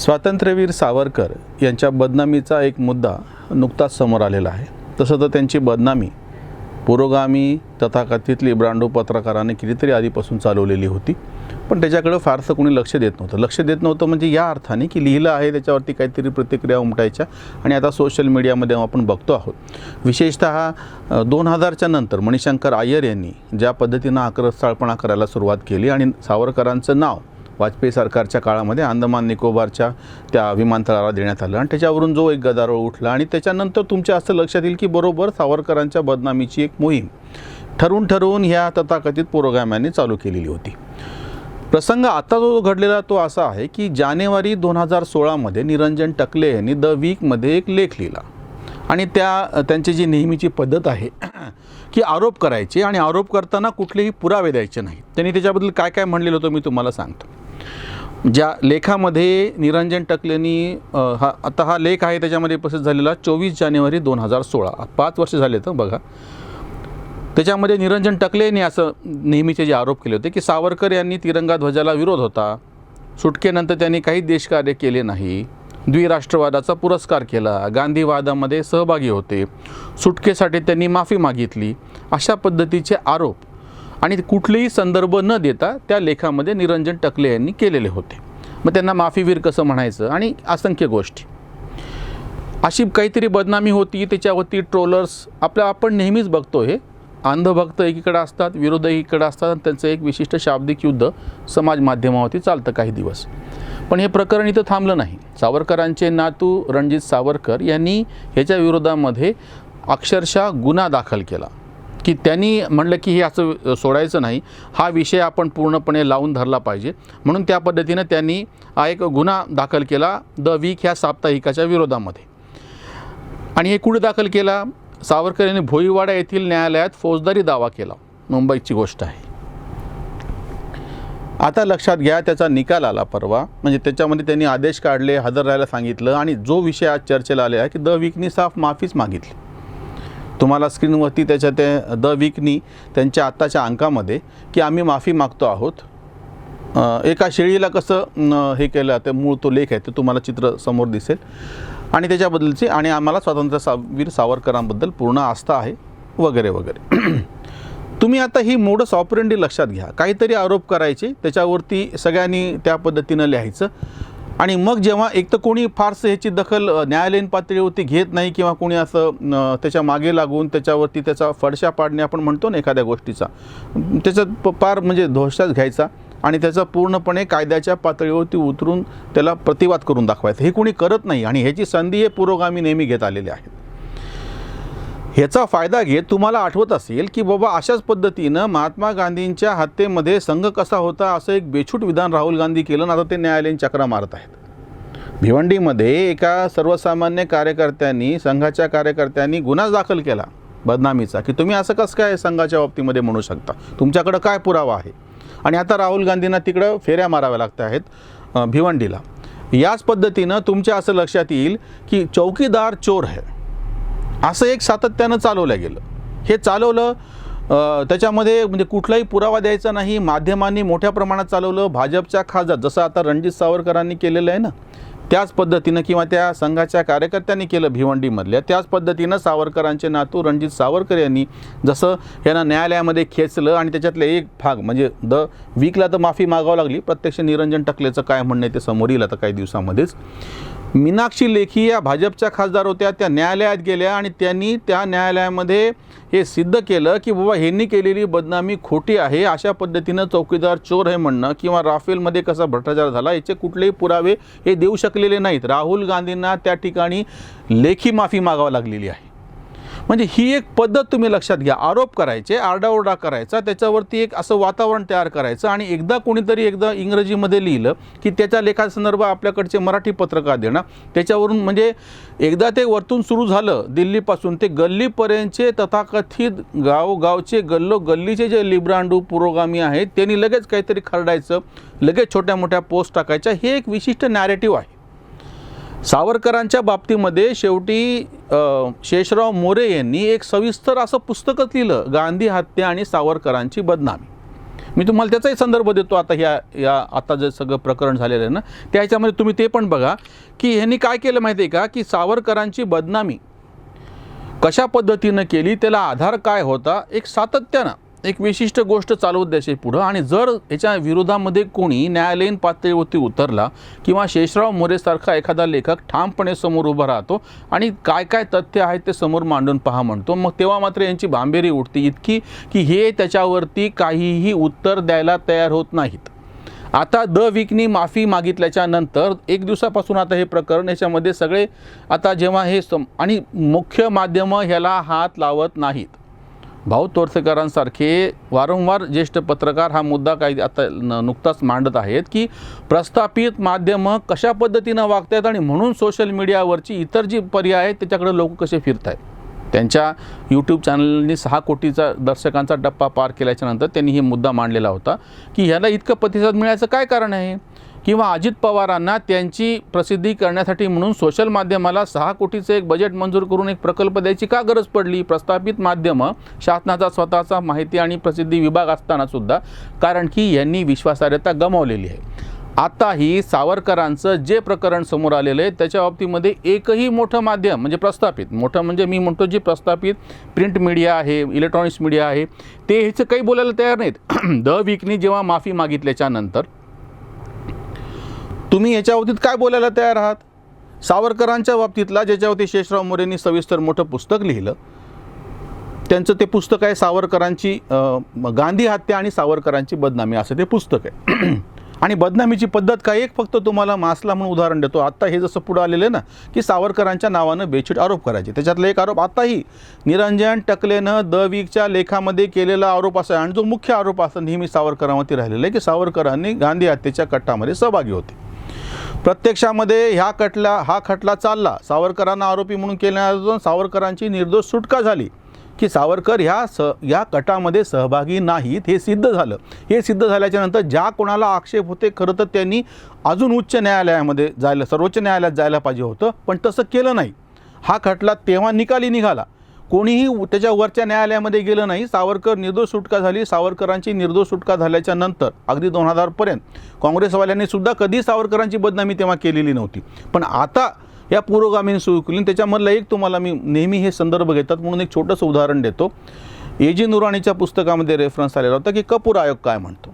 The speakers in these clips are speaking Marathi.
स्वातंत्र्यवीर सावरकर यांच्या बदनामीचा एक मुद्दा नुकताच समोर आलेला आहे। तसं तर त्यांची बदनामी पुरोगामी तथाकथित लिब्रांडो पत्रकाराने कितीतरी आधीपासून चालवलेली होती, पण त्याच्याकडे फारसं कोणी लक्ष देत नव्हतं म्हणजे या अर्थाने की लिहिलं आहे त्याच्यावरती काहीतरी प्रतिक्रिया उमटायच्या। आणि आता सोशल मीडियामध्ये आपण बघतो आहोत, विशेषतः 2000च्या नंतर मणिशंकर अय्यर यांनी ज्या पद्धतीनं आक्रस्ताळपणा करायला सुरुवात केली आणि सावरकरांचं नाव वाजपेयी सरकारच्या काळामध्ये अंदमान निकोबारच्या त्या विमानतळाला देण्यात आलं आणि त्याच्यावरून जो एक गदारोळ उठला आणि त्याच्यानंतर तुमच्या असं लक्षात येईल की बरोबर सावरकरांच्या बदनामीची एक मोहीम ठरवून ह्या तथाकथित पुरोगाम्यांनी चालू केलेली होती। प्रसंग आता जो घडलेला तो असा आहे की जानेवारी 2016मध्ये निरंजन टकले यांनी द वीकमध्ये एक लेख लिहिला आणि त्यांची जी नेहमीची पद्धत आहे की आरोप करायचे आणि आरोप करताना कुठलेही पुरावे द्यायचे नाही। त्यांनी त्याच्याबद्दल काय काय म्हणलेलं होतं मी तुम्हाला सांगतो। ज्या लेखामध्ये निरंजन टकलेंनी हा लेख आहे त्याच्यामध्ये प्रसिद्ध झालेला 24 जानेवारी 2016, 5 वर्ष झाले तर बघा। त्याच्यामध्ये निरंजन टकले यांनी असं नेहमीचे जे आरोप केले होते की सावरकर यांनी तिरंगा ध्वजाला विरोध होता, सुटकेनंतर त्यांनी काही देशकार्य केले नाही, द्विराष्ट्रवादाचा पुरस्कार केला, गांधीवादामध्ये सहभागी होते, सुटकेसाठी त्यांनी माफी मागितली, अशा पद्धतीचे आरोप आणि कुठलेही संदर्भ न देता त्या लेखामध्ये निरंजन टकले यांनी केलेले होते। मग त्यांना माफीवीर कसं म्हणायचं आणि असंख्य गोष्टी अशी काहीतरी बदनामी होती। त्याच्यावरती ट्रोलर्स आपण नेहमीच बघतो, हे अंधभक्त एकीकडे असतात, विरोधी एकीकडे असतात आणि त्यांचं एक विशिष्ट शाब्दिक युद्ध समाज माध्यमावरती चालतं काही दिवस। पण हे प्रकरण इथं थांबलं नाही। सावरकरांचे नातू रणजित सावरकर यांनी ह्याच्या विरोधामध्ये अक्षरशः गुन्हा दाखल केला की त्यांनी म्हणलं की हे असं सोडायचं नाही, हा विषय आपण पूर्णपणे लावून धरला पाहिजे, म्हणून त्या पद्धतीनं त्यांनी एक गुन्हा दाखल केला द वीक ह्या साप्ताहिकाच्या विरोधामध्ये। आणि हे कुठे दाखल केला? सावरकर यांनी भोईवाडा येथील न्यायालयात फौजदारी दावा केला, मुंबईची गोष्ट आहे। आता लक्षात घ्या, त्याचा निकाल आला परवा, म्हणजे त्याच्यामध्ये त्यांनी आदेश काढले, हजर राहायला सांगितलं आणि जो विषय आज चर्चेला आले आहे की द वीकनी साफ माफीच मागितली। तुम्हाला स्क्रीनवरती त्याच्या ते द वीकनी त्यांच्या आत्ताच्या अंकामध्ये की आम्ही माफी मागतो आहोत, एका शेळीला कसं हे केलं ते मूळ तो लेख आहे, ते तुम्हाला चित्र समोर दिसेल आणि त्याच्याबद्दलची आणि आम्हाला स्वातंत्र्यवीर सावरकरांबद्दल पूर्ण आस्था आहे वगैरे वगैरे। तुम्ही आता ही मोडस ऑपरेंडी लक्षात घ्या, काहीतरी आरोप करायचे, त्याच्यावरती सगळ्यांनी त्या पद्धतीनं लिहायचं आणि मग जेव्हा एक तर कोणी फारसं ह्याची दखल न्यायालयीन पातळीवरती घेत नाही किंवा कोणी असं त्याच्या मागे लागून त्याच्यावरती त्याचा फडशा पाडणे आपण म्हणतो ना एखाद्या गोष्टीचा, त्याचा पार म्हणजे ध्वजाच घ्यायचा आणि त्याचा पूर्णपणे कायद्याच्या पातळीवरती उतरून त्याला प्रतिवाद करून दाखवायचं, हे कोणी करत नाही आणि ह्याची संधी हे पुरोगामी नेहमी घेत आलेले आहेत। ह्याचा फायदा घेत तुम्हाला आठवत असेल की बाबा अशाच पद्धतीनं महात्मा गांधींच्या हत्येमध्ये संघ कसा होता असं एक बेछूट विधान राहुल गांधी केलं ना, आता ते न्यायालयीन चक्रा मारत आहेत। भिवंडीमध्ये एका सर्वसामान्य कार्यकर्त्यांनी संघाच्या कार्यकर्त्यांनी गुन्हा दाखल केला बदनामीचा की तुम्ही असं कसं काय संघाच्या बाबतीमध्ये म्हणू शकता, तुमच्याकडं काय पुरावा आहे। आणि आता राहुल गांधींना तिकडं फेऱ्या माराव्या लागत आहेत भिवंडीला। याच पद्धतीनं तुमच्या असं लक्षात येईल की चौकीदार चोर है असं एक सातत्यानं चालवलं गेलं। हे चालवलं त्याच्यामध्ये म्हणजे कुठलाही पुरावा द्यायचा नाही, माध्यमांनी मोठ्या प्रमाणात चालवलं। भाजपच्या खासदार जसं आता रणजित सावरकरांनी केलेलं आहे ना, त्याच पद्धतीनं किंवा त्या संघाच्या कार्यकर्त्यांनी केलं भिवंडीमधल्या, त्याच पद्धतीनं सावरकरांचे नातू रणजित सावरकर यांनी जसं यांना न्यायालयामध्ये खेचलं आणि त्याच्यातले एक भाग म्हणजे द वीकला तर माफी मागावं लागली, प्रत्यक्ष निरंजन टकलेचं काय म्हणणं आहे ते समोर येईल आता काही दिवसामध्येच। मीनाक्षी लेखी या भाजपच्या खासदार होत्या, त्या न्यायालयात गेल्या आणि त्यांनी त्या न्यायालयामध्ये हे सिद्ध केलं की बाबा ह्यांनी केलेली बदनामी खोटी आहे। अशा पद्धतीनं चौकीदार चोर हे म्हणणं किंवा राफेलमध्ये कसा भ्रष्टाचार झाला याचे कुठलेही पुरावे हे देऊ शकलेले नाहीत। राहुल गांधींना त्या ठिकाणी लेखी माफी मागावी लागलेली आहे। म्हणजे ही एक पद्धत तुम्ही लक्षात घ्या, आरोप करायचे, आरडाओरडा करायचा, त्याच्यावरती एक असं वातावरण तयार करायचं आणि कोणीतरी इंग्रजीमध्ये लिहिलं की त्याच्या लेखासंदर्भात आपल्याकडचे मराठी पत्रकार देणार, त्याच्यावरून म्हणजे एकदा ते वरतून सुरू झालं दिल्लीपासून ते गल्लीपर्यंतचे तथाकथित गावचे गल्लीचे जे लिब्रांडो पुरोगामी आहेत त्यांनी लगेच काहीतरी खरडायचं, लगेच छोट्या मोठ्या पोस्ट टाकायच्या, हे एक विशिष्ट नॅरेटिव्ह आहे। सावरकरांच्या बाबतीमध्ये शेवटी शेषराव मोरे यांनी एक सविस्तर असं पुस्तकच लिहिलं, गांधी हत्या आणि सावरकरांची बदनामी। मी तुम्हाला त्याचाही संदर्भ देतो. आता आता जे सगळं प्रकरण झालेलं आहे ना, त्या ह्याच्यामध्ये तुम्ही ते पण बघा की ह्यांनी काय केलं माहिती आहे का, की सावरकरांची बदनामी कशा पद्धतीनं केली, त्याला आधार काय होता, एक सातत्यानं एक विशिष्ट गोष्ट चालवत द्यायची पुढं. आणि जर याच्या विरोधामध्ये कोणी न्यायालयीन पातळीवरती उतरला किंवा शेषराव मोरेसारखा एखादा लेखक ठामपणे समोर उभा राहतो आणि काय काय तथ्य आहेत ते समोर मांडून पहा म्हणतो, मग तेव्हा मात्र यांची भांबेरी उठते इतकी की हे त्याच्यावरती काहीही उत्तर द्यायला तयार होत नाहीत. आता द वीकनी माफी मागितल्याच्या नंतर एक दिवसापासून आता हे प्रकरण याच्यामध्ये सगळे आता जेव्हा हे आणि मुख्य माध्यमं ह्याला हात लावत नाहीत. भाऊ तोरसेकरांसारखे वारंवार ज्येष्ठ पत्रकार हा मुद्दा काही आता नुकताच मांडत आहेत की प्रस्थापित माध्यमं कशा पद्धतीनं वागत आहेत आणि म्हणून सोशल मीडियावरची इतर जी पर्याय आहेत त्याच्याकडे लोक कसे फिरत आहेत. त्यांच्या यूट्यूब चॅनलनी 6 कोटीचा दर्शकांचा टप्पा पार केल्याच्यानंतर त्यांनी हे मुद्दा मांडलेला होता की ह्याला इतकं प्रतिसाद मिळायचं काय कारण आहे, किंवा अजित पवारांना त्यांची प्रसिद्धी करण्यासाठी म्हणून सोशल माध्यमाला 6 कोटीचं एक बजेट मंजूर करून एक प्रकल्प द्यायची का गरज पडली. प्रस्थापित माध्यमं शासनाचा स्वतःचा माहिती आणि प्रसिद्धी विभाग असतानासुद्धा, कारण की यांनी विश्वासार्हता गमावलेली आहे. आताही सावरकरांचं जे प्रकरण समोर आलेलं आहे त्याच्या बाबतीमध्ये एकही मोठं माध्यम म्हणजे प्रस्थापित, मोठं म्हणजे मी म्हणतो जे प्रस्थापित प्रिंट मीडिया आहे, इलेक्ट्रॉनिक्स मीडिया आहे, ते ह्याचं काही बोलायला तयार नाहीत. द वीकनी जेव्हा माफी मागितल्याच्या नंतर तुम्ही याच्या बाबतीत काय बोलायला तयार आहात. सावरकरांच्या बाबतीतला ज्याच्यावरती शेषराव मोरेंनी सविस्तर मोठं पुस्तक लिहिलं, त्यांचं ते पुस्तक आहे सावरकरांची गांधी हत्या आणि सावरकरांची बदनामी असं ते पुस्तक आहे. आणि बदनामीची पद्धत काय, एक फक्त तुम्हाला मासला म्हणून उदाहरण देतो. आत्ता हे जसं पुढं आलेलं आहे ना की सावरकरांच्या नावानं बेछूट आरोप करायचे, त्याच्यातला एक आरोप आताही निरंजन टकलेनं द वीकच्या लेखामध्ये केलेला आरोप असा आहे आणि जो मुख्य आरोप असा नेहमी सावरकरांवरती राहिलेला आहे की सावरकरांनी गांधी हत्येच्या कट्टामध्ये सहभागी होते. प्रत्यक्षामध्ये हा खटला चालला, सावरकरांना आरोपी म्हणून केल्यानंतर सावरकरांची निर्दोष सुटका झाली की सावरकर ह्या कटामध्ये सहभागी नाहीत हे सिद्ध झालं. हे सिद्ध झाल्याच्या नंतर ज्या कोणाला आक्षेप होते खरं तर त्यांनी अजून उच्च न्यायालयामध्ये जायला, सर्वोच्च न्यायालयात जायला पाहिजे होतं, पण तसं केलं नाही. हा खटला तेव्हा निकाली निघाला, कोणीही त्याच्या वरच्या न्यायालयामध्ये गेलं नाही. सावरकर निर्दोष सुटका झाली. सावरकरांची निर्दोष सुटका झाल्याच्या नंतर अगदी 2000 पर्यंत काँग्रेसवाल्यांनी सुद्धा कधी सावरकरांची बदनामी तेव्हा केलेली नव्हती, पण आता या पुरोगामीने सुरू केली. त्याच्यामधलं एक तुम्हाला मी नेहमी हे संदर्भ घेतात म्हणून एक छोटंसं उदाहरण देतो. ए.जी. नुराणीच्या पुस्तकामध्ये रेफरन्स आलेला होता की कपूर आयोग काय म्हणतो.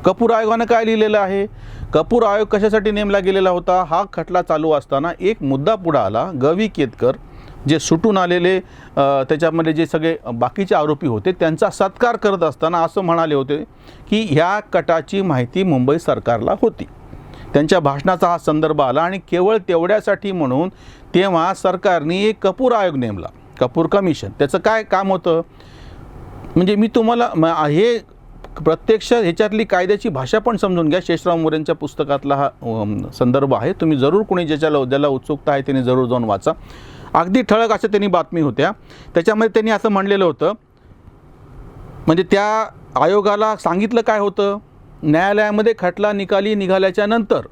कपूर आयोगानं काय लिहिलेलं आहे, कपूर आयोग कशासाठी नेमला गेलेला होता. हा खटला चालू असताना एक मुद्दा पुढे आला. गवी केतकर जे सुटून आलेले त्याच्यामध्ये जे सगळे बाकीचे आरोपी होते त्यांचा सत्कार करत असताना असं म्हणाले होते की ह्या कटाची माहिती मुंबई सरकारला होती. त्यांच्या भाषणाचा हा संदर्भ आला आणि केवळ तेवढ्यासाठी म्हणून तेव्हा सरकारने एक कपूर आयोग नेमला, कपूर कमिशन. त्याचं काय काम होतं म्हणजे मी तुम्हाला हे प्रत्यक्ष ह्याच्यातली कायद्याची भाषा पण समजून घ्या. शेषराव मोरेंच्या पुस्तकातला हा संदर्भ आहे, तुम्ही जरूर कोणी ज्याला उत्सुकता आहे त्यांनी जरूर जाऊन वाचा. अगदी ठळक अशा त्यांनी बातमी होत्या. त्याच्यामध्ये त्यांनी असं म्हणलेलं होतं, म्हणजे त्या आयोगाला सांगितलं काय होतं, न्यायालयामध्ये खटला निकाली निघाल्याच्या नंतर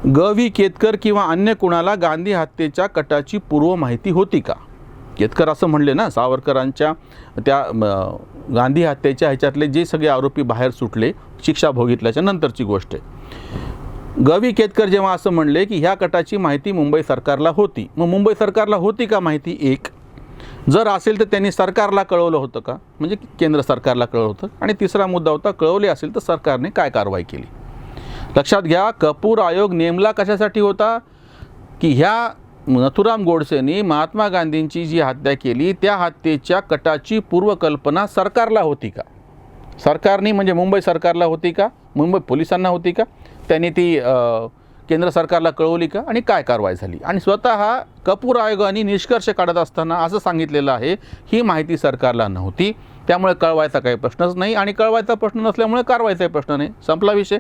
गवी केतकर किंवा अन्य कुणाला गांधी हत्येच्या कटाची पूर्व माहिती होती का. केतकर असं म्हणले ना, सावरकरांच्या त्या गांधी हत्येच्या ह्याच्यातले जे सगळे आरोपी बाहेर सुटले शिक्षा भोगितल्याच्या नंतरची गोष्ट आहे. गवी केतकर जेव्हा असं म्हणले की ह्या कटाची माहिती मुंबई सरकारला होती, मग मुंबई सरकारला होती का माहिती, एक जर असेल तर त्यांनी सरकारला कळवलं होतं का, म्हणजे केंद्र सरकारला कळवलं होतं. आणि तिसरा मुद्दा होता, कळवले असेल तर सरकारने काय कारवाई केली. लक्षात घ्या, कपूर आयोग नेमला कशासाठी होता की ह्या नथुराम गोडसेंनी महात्मा गांधींची जी हत्या केली त्या हत्येच्या कटाची पूर्वकल्पना सरकारला होती का, सरकारने म्हणजे मुंबई सरकारला होती का, मुंबई पोलिसांना होती का, त्यांनी ती केंद्र सरकारला कळवली का आणि काय कारवाई झाली. आणि स्वतः कपूर आयोगाने निष्कर्ष काढत असताना असं सांगितलेलं आहे ही माहिती सरकारला नव्हती, त्यामुळे कळवायचा काही प्रश्नच नाही आणि कळवायचा प्रश्न नसल्यामुळे कारवाईचाही प्रश्न नाही, संपला विषय.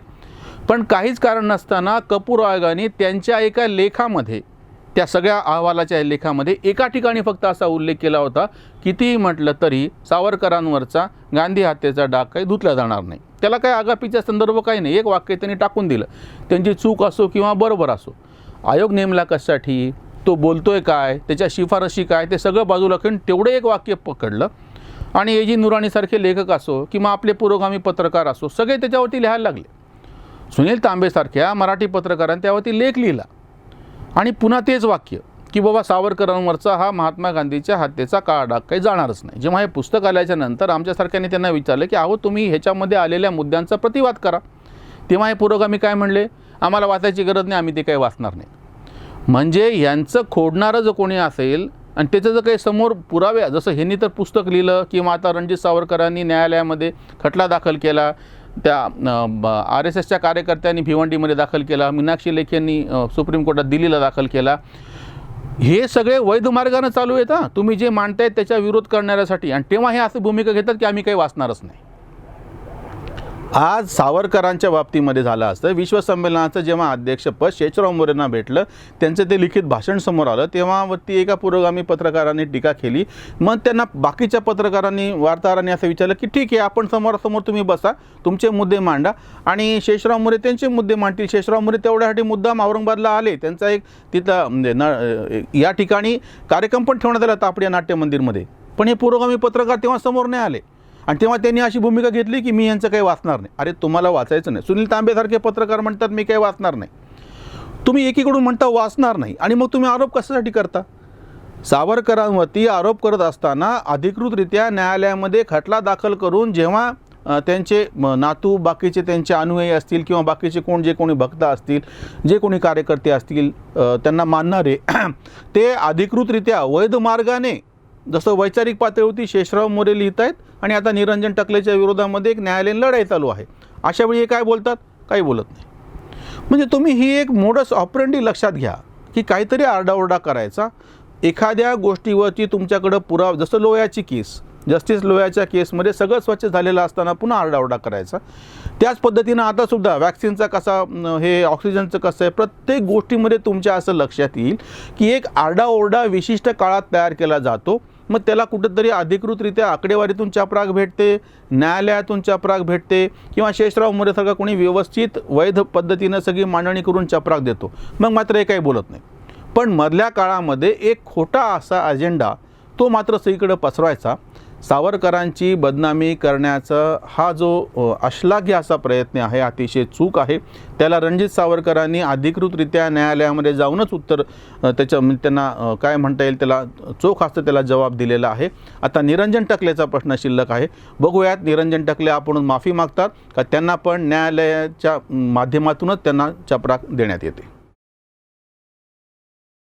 पण काहीच कारण नसताना कपूर आयोगाने त्यांच्या एका लेखामध्ये, त्या सगळ्या अहवालाच्या लेखामध्ये एका ठिकाणी फक्त असा उल्लेख केला होता, कितीही म्हटलं तरी सावरकरांवरचा गांधी हत्येचा डाग काही धुतला जाणार नाही. त्याला काय आगापीचा संदर्भ काही नाही, एक वाक्य त्यांनी टाकून दिलं. त्यांची चूक असो किंवा बरोबर असो, आयोग नेमला कशासाठी, तो बोलतोय काय, त्याच्या शिफारशी काय, ते सगळं बाजूला करून तेवढं एक वाक्य पकडलं आणि ए जी नुरानीसारखे लेखक असो किंवा आपले पुरोगामी पत्रकार असो, सगळे त्याच्यावरती लिहायला लागले. सुनील तांबेसारख्या मराठी पत्रकारांनी त्यावरती लेख लिहिला आणि पुन्हा तेच वाक्य की बाबा सावरकरांवरचा हा महात्मा गांधीच्या हत्येचा काळा डाग काही जाणारच नाही. जेव्हा हे पुस्तक आल्याच्या नंतर आमच्यासारख्यांनी त्यांना विचारलं की अहो तुम्ही ह्याच्यामध्ये आलेल्या मुद्द्यांचा प्रतिवाद करा. तेव्हा हे पुरोगामी काय म्हणले, आम्हाला वाचायची गरज नाही, आम्ही ते काही वाचणार नाही. म्हणजे यांचं खोडणारं जर कोणी असेल आणि त्याचं जर काही समोर पुरावे, जसं ह्यांनी तर पुस्तक लिहिलं किंवा आता रणजित सावरकरांनी न्यायालयामध्ये खटला दाखल केला, त्या RSSच्या कार्यकर्त्यांनी भिवंडीमध्ये दाखल केला, मीनाक्षी लेखी यांनी सुप्रीम कोर्टात दिल्लीला दाखल केला, हे सगळे वैध मार्गाने चालू आहेत. तुम्ही जे मांडतायत त्याच्या विरोध करण्यासाठी, आणि तेव्हा हे असं भूमिका घेतात की आम्ही काही वाचणारच नाही. आज सावरकरांच्या बाबतीमध्ये झालं असतं, विश्वसंमेलनाचं जेव्हा अध्यक्षपद शेषराव मोरेंना भेटलं, त्यांचं ते लिखित भाषण समोर आलं, तेव्हावरती एका पुरोगामी पत्रकारांनी टीका केली. मग त्यांना बाकीच्या पत्रकारांनी, वार्ताहरांनी असं विचारलं की ठीक आहे, आपण समोरासमोर तुम्ही बसा, तुमचे मुद्दे मांडा आणि शेषराव मोरे त्यांचे मुद्दे मांडतील. शेषराव मोरे तेवढ्यासाठी मुद्दाम औरंगाबादला आले. त्यांचा एक तिथं या ठिकाणी कार्यक्रम पण ठेवण्यात आला तापडिया नाट्य मंदिरमध्ये, पण हे पुरोगामी पत्रकार तेव्हा समोर नाही आले आणि तेव्हा त्यांनी अशी भूमिका घेतली की मी यांचं काही वाचणार नाही. अरे तुम्हाला वाचायचं नाही. सुनील तांबेसारखे पत्रकार म्हणतात मी काही वाचणार नाही. तुम्ही एकीकडून म्हणता वाचणार नाही आणि मग तुम्ही आरोप कशासाठी करता? सावरकरांवरती आरोप करत असताना अधिकृतरित्या न्यायालयामध्ये खटला दाखल करून जेव्हा त्यांचे नातू, बाकीचे त्यांचे अनुयायी असतील किंवा बाकीचे जे कोणी भक्त असतील, जे कोणी कार्यकर्ते असतील, त्यांना मानणारे, ते अधिकृतरित्या वैध मार्गाने, जसं वैचारिक पातळीवरती शेषराव मोरे लिहित आहेत आणि आता निरंजन टकलेच्या विरोधामध्ये एक न्यायालयीन लढाई चालू आहे, अशा वेळी हे काय बोलतात? काही बोलत नाही. म्हणजे तुम्ही ही एक मोडस ऑपरेंडी लक्षात घ्या की काहीतरी आरडाओरडा करायचा, एखाद्या गोष्टीवरती तुमच्याकडं पुरावा, जसं लोह्याची केस, जस्टिस लोह्याच्या केसमध्ये सगळं स्वच्छ झालेलं असताना पुन्हा आरडाओरडा करायचा. त्याच पद्धतीनं आतासुद्धा वॅक्सिनचा कसा, हे ऑक्सिजनचं कसं आहे, प्रत्येक गोष्टीमध्ये तुमच्या असं लक्षात येईल की एक आरडाओरडा विशिष्ट काळात तयार केला जातो. मग त्याला कुठंतरी अधिकृतरित्या आकडेवारीतून चपराक भेटते, न्यायालयातून चपराक भेटते किंवा शेषराव मोरेसारखा कोणी व्यवस्थित वैध पद्धतीनं सगळी मांडणी करून चपराक देतो, मग मात्र हे काही बोलत नाही. पण मधल्या काळामध्ये एक खोटा असा अजेंडा तो मात्र सगळीकडे पसरवायचा. सावरकरांची बदनामी करण्याचा हा जो अश्लाघ्य असा प्रयत्न आहे, अतिशय चूक आहे. त्याला रणजित सावरकरांनी अधिकृतरित्या न्यायालयामध्ये जाऊनच उत्तर त्यांना काय म्हणता येईल, त्याला चोख असतं त्याला जबाब दिलेला आहे. आता निरंजन टकलेचा प्रश्न शिल्लक आहे. बघूयात निरंजन टकले आपण माफी मागतात का त्यांना पण न्यायालयाच्या माध्यमातूनच त्यांना चपराक देण्यात येते.